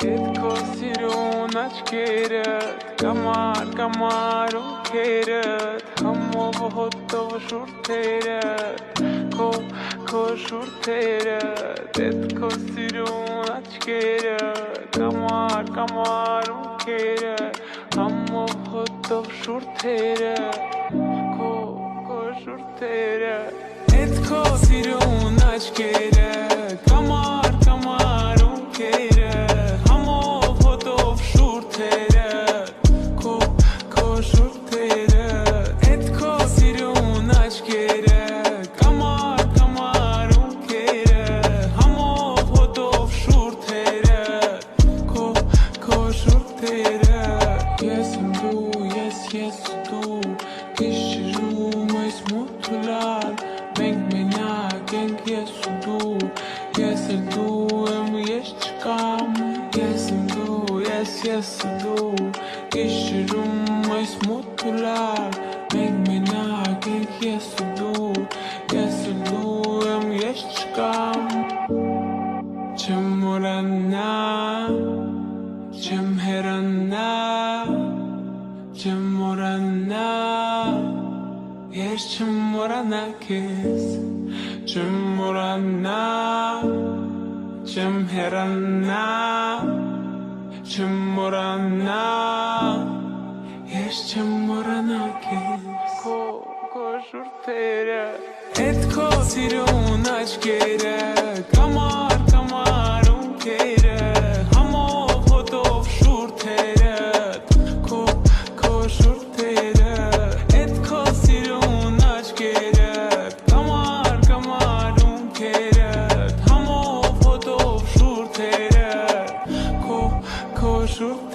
Հետքո սիրուն աչքերդ Կամար ունքերդ Համով հոտով շուրթերդ Քո շուրթերդ Հետքո սիրուն աչքերդ Կամար ունքերդ Համով հոտով շուրթերդ Քո շուրթերդ Հետքո սիրուն աչքերդ Կամար ունքերդ Համով հոտով շուրթերդ Քո շուրթերդ Հետքո սիրուն աչքերդ Կամար ունքերդ Համով հոտով շուրթերդ Քո շուրթերդ Ես եմ դու, ես դու Գիշերում այս մութուլար Մենք մենակ ենք ես ու դու Ես էլ դու եմ ես չկամ Ես եմ դու, ես ու դու Գիշերում այս մութուլար Մենք մենակ ենք ես ու դու Ես էլ դու եմ ես չկամ Չեմ մորանա Չեմ հեռանա Չեմ մորանա Ես չեմ մորանա քեզ Չեմ մորանա Չեմ հեռանա Չեմ մորանա Ես չեմ մորանա քեզ Քո շուրթերը Հետքո սիրուն աչքերը Կամար ունքերը Համով հոտով շուրթերդ Քո շուրթերը Հետքո սիրուն աչքերդ Կամար ունքերդ Համով հոտով շուրթերդ Քո շուրթերը